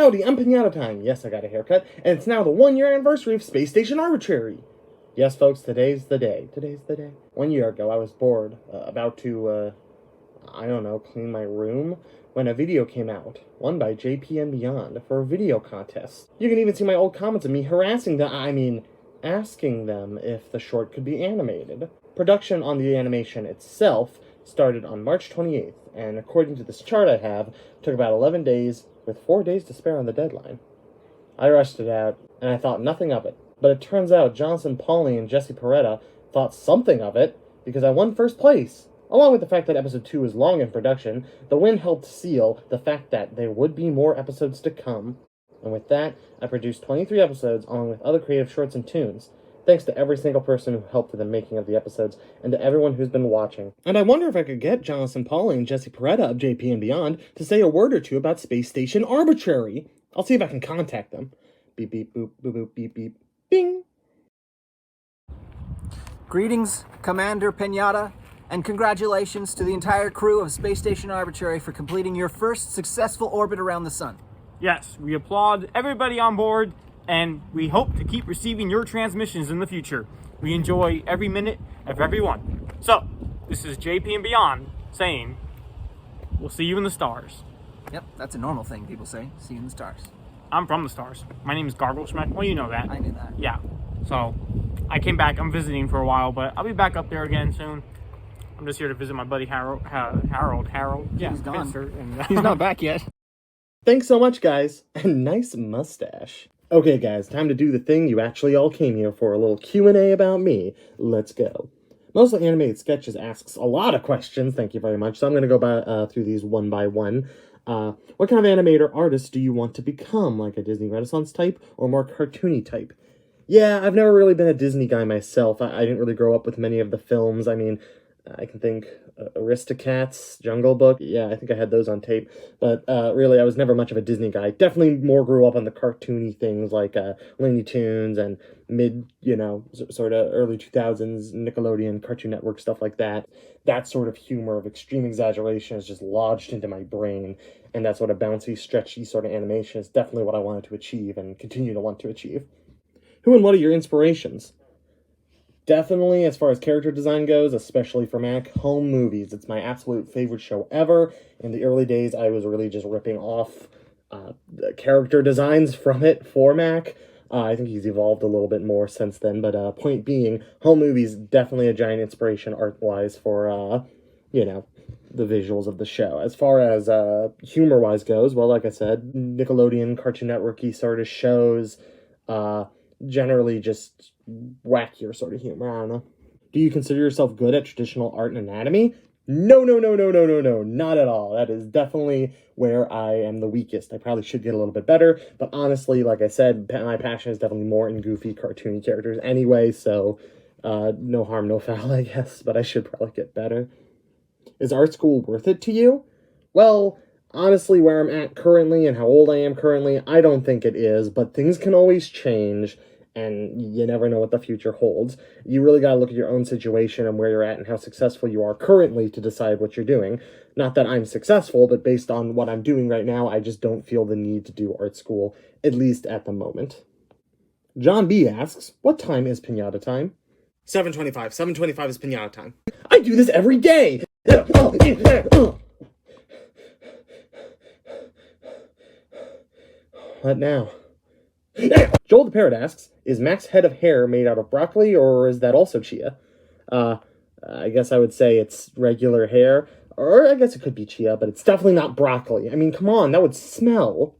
Howdy, I'm Perrotta time. Yes, I got a haircut, and it's now the 1-year anniversary of Space Station Arbitrary. Yes, folks, today's the day. 1 year ago, I was bored, about to, I don't know, clean my room, when a video came out, won by JP and Beyond, for a video contest. You can even see my old comments of me harassing them, asking them if the short could be animated. Production on the animation itself started on March 28th, and according to this chart I have, took about 11 days, with 4 days to spare on the deadline. I rushed it out, and I thought nothing of it. But it turns out Jonason, Pauley, and Perrotta thought something of it, because I won first place. Along with the fact that episode 2 is long in production, the win helped seal the fact that there would be more episodes to come. And with that, I produced 23 episodes along with other creative shorts and tunes. Thanks to every single person who helped with the making of the episodes, and to everyone who's been watching. And I wonder if I could get Jonason, Pauley, and Perrotta of JP and Beyond to say a word or two about Space Station Arbitrary. I'll see if I can contact them. Beep, beep, boop, boop, boop, beep, beep, bing! Greetings, Commander Perrotta, and congratulations to the entire crew of Space Station Arbitrary for completing your first successful orbit around the sun. Yes, we applaud everybody on board, and we hope to keep receiving your transmissions in the future. We enjoy every minute of every one. So, this is JP and Beyond saying, we'll see you in the stars. Yep, that's a normal thing people say, see you in the stars. I'm from the stars. My name is Gargle-Schmeck. Well, you know that. I knew that. Yeah. So, I came back. I'm visiting for a while, but I'll be back up there again soon. I'm just here to visit my buddy Harold. Yeah, he's gone. And, He's not back yet. Thanks so much, guys, and nice mustache. Okay, guys, time to do the thing you actually all came here for, a little Q&A about me. Let's go. Mostly Animated Sketches asks a lot of questions, thank you very much, so I'm going to go through these one by one. What kind of animator artist do you want to become, like a Disney Renaissance type, or more cartoony type? Yeah, I've never really been a Disney guy myself. I didn't really grow up with many of the films. I can think Aristocats, Jungle Book. Yeah, I think I had those on tape. But really, I was never much of a Disney guy. Definitely more grew up on the cartoony things like Looney Tunes and sort of early 2000s Nickelodeon, Cartoon Network, stuff like that. That sort of humor of extreme exaggeration is just lodged into my brain. And that sort of bouncy, stretchy sort of animation is definitely what I wanted to achieve and continue to want to achieve. Who and what are your inspirations? Definitely, as far as character design goes, especially for Mac, Home Movies. It's my absolute favorite show ever. In the early days, I was really just ripping off the character designs from it for Mac. I think he's evolved a little bit more since then, but point being, Home Movies definitely a giant inspiration art-wise for, the visuals of the show. As far as humor-wise goes, well, like I said, Nickelodeon, Cartoon Network-y sort of shows, generally just wackier sort of humor, I don't know. Do you consider yourself good at traditional art and anatomy? No, not at all. That is definitely where I am the weakest. I probably should get a little bit better, but honestly, like I said, my passion is definitely more in goofy, cartoony characters anyway, so no harm, no foul, I guess, but I should probably get better. Is art school worth it to you? Well, honestly, where I'm at currently and how old I am currently, I don't think it is, but things can always change, and you never know what the future holds. You really gotta look at your own situation and where you're at and how successful you are currently to decide what you're doing. Not that I'm successful, but based on what I'm doing right now, I just don't feel the need to do art school, at least at the moment. John B. asks, what time is Perrotta time? 7:25. 7:25 is Perrotta time. I do this every day! What now? Joel the Parrot asks, is Mac's head of hair made out of broccoli, or is that also chia? I guess I would say it's regular hair, or I guess it could be chia, but it's definitely not broccoli. I mean, come on, that would smell.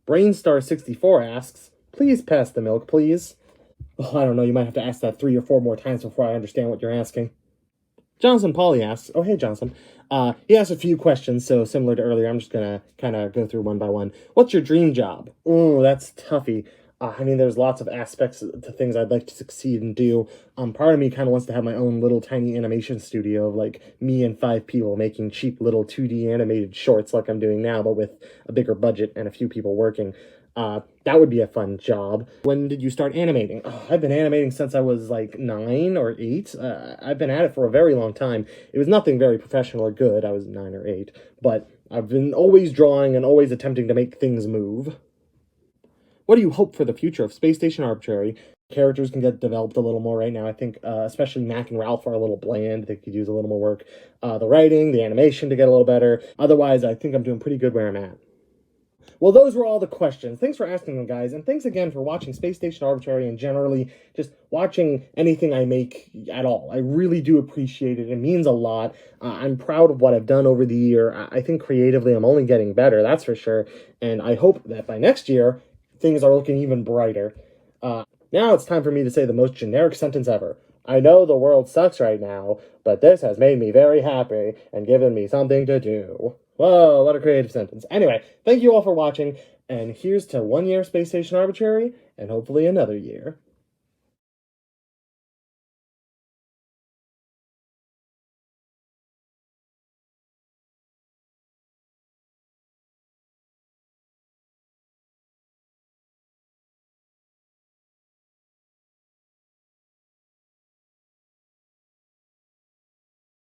Brainstar64 asks, please pass the milk, please. Oh, I don't know, you might have to ask that 3 or 4 more times before I understand what you're asking. Jonason Pauley asks, oh, hey, Jonason. He asked a few questions, so similar to earlier, I'm just going to kind of go through one by one. What's your dream job? Oh, that's toughy. There's lots of aspects to things I'd like to succeed and do. Part of me kind of wants to have my own little tiny animation studio of, like, me and 5 people making cheap little 2D animated shorts like I'm doing now, but with a bigger budget and a few people working. That would be a fun job. When did you start animating? Oh, I've been animating since I was like 9 or 8. I've been at it for a very long time. It was nothing very professional or good. I was 9 or 8. But I've been always drawing and always attempting to make things move. What do you hope for the future of Space Station Arbitrary? Characters can get developed a little more right now. I think especially Mac and Ralph are a little bland. They could use a little more work. The writing, the animation to get a little better. Otherwise, I think I'm doing pretty good where I'm at. Well, those were all the questions. Thanks for asking them, guys. And thanks again for watching Space Station Arbitrary and generally just watching anything I make at all. I really do appreciate it. It means a lot. I'm proud of what I've done over the year. I think creatively I'm only getting better, that's for sure. And I hope that by next year, things are looking even brighter. Now it's time for me to say the most generic sentence ever. I know the world sucks right now, but this has made me very happy and given me something to do. Whoa, what a creative sentence. Anyway, thank you all for watching, and here's to 1 year Space Station Arbitrary, and hopefully another year.